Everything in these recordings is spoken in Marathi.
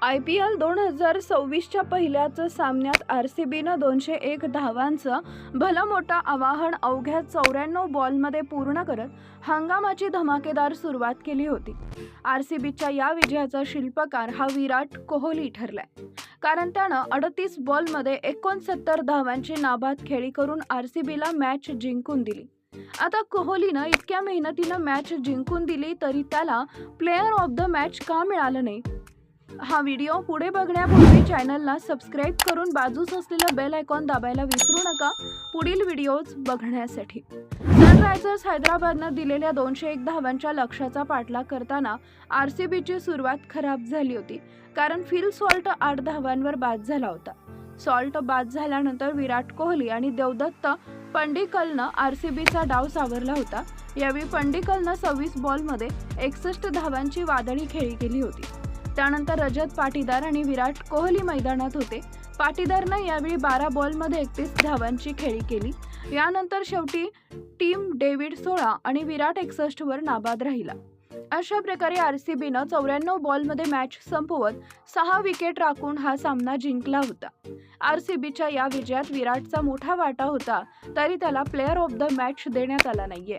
IPL 2026च्या पहिल्याच सामन्यात RCBनं 201 धावांचं भलं मोठं आवाहन अवघ्या 94 बॉलमध्ये पूर्ण करत हंगामाची धमाकेदार सुरुवात केली होती. RCBच्या या विजयाचा शिल्पकार हा विराट कोहली ठरलाय, कारण त्यानं 38 बॉलमध्ये 69 धावांची नाबाद खेळी करून RCBला मॅच जिंकून दिली. आता कोहलीनं इतक्या मेहनतीनं मॅच जिंकून दिली तरी त्याला प्लेयर ऑफ द मॅच का मिळालं नाही? हा व्हिडिओ पुढे बघण्यापूर्वी चॅनलला सबस्क्राईब करून बाजूस असलेला बेल आयकॉन दाबायला विसरू नका पुढील व्हिडिओज बघण्यासाठी. सनरायझर्स हैदराबादनं दिलेल्या 201 धावांच्या लक्ष्याचा पाठलाग करताना RCBची सुरुवात खराब झाली होती, कारण फिल सॉल्ट 8 धावांवर बाद झाला होता. सॉल्ट बाद झाल्यानंतर विराट कोहली आणि देवदत्त पंडिकलनं RCBचा डाव सावरला होता. यावेळी पंडिकलनं 26 बॉलमध्ये 61 धावांची वादळी खेळी केली होती. त्यानंतर रजत पाटीदार आणि विराट कोहली मैदानात होते. पाटीदारनं यावेळी 12 बॉलमध्ये 31 धावांची खेळी केली. यानंतर शेवटी टीम डेव्हिड 16 आणि विराट 61 वर नाबाद राहिला. अशा प्रकारे RCBनं 94 बॉलमध्ये मॅच संपवत 6 विकेट राखून हा सामना जिंकला होता. RCBच्या या विजयात विराटचा मोठा वाटा होता, तरी त्याला प्लेयर ऑफ द मॅच देण्यात आला नाहीये.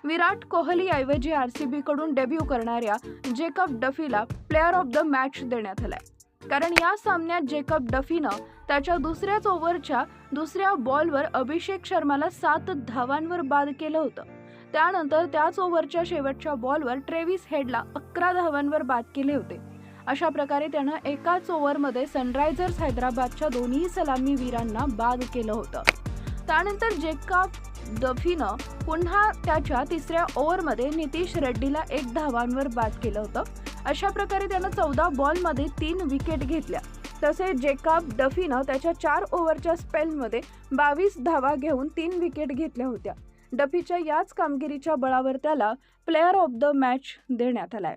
विराट कोहली ऐवजी RCB कडून डेब्यू करणाऱ्या जेकब डफीला प्लेयर ऑफ द मॅच देण्यात आलाय, कारण या सामन्यात जेकब डफीनं त्याच्या दुसऱ्याच ओव्हरच्या दुसऱ्या बॉलवर अभिषेक शर्माला 7 धावांवर बाद केलं होतं. त्यानंतर त्याच ओव्हरच्या शेवटच्या बॉलवर ट्रेव्हिस हेडला 11 धावांवर बाद केले होते. अशा प्रकारे त्यानं एकाच ओव्हरमध्ये सनरायझर्स हैदराबादच्या दोन्ही सलामीवीरांना बाद केलं होतं. त्यानंतर जेकब डफीनं पुन्हा त्याच्या तिसऱ्या ओव्हरमध्ये नितीश रेड्डीला 1 धावांवर बाद केलं होतं. अशा प्रकारे त्यानं 14 बॉलमध्ये 3 विकेट घेतल्या. तसेच जेकब डफीनं त्याच्या 4 ओव्हरच्या स्पेलमध्ये 22 धावा घेऊन 3 विकेट घेतल्या होत्या. डफीच्या याच कामगिरीच्या बळावर त्याला प्लेयर ऑफ द मॅच देण्यात आलाय.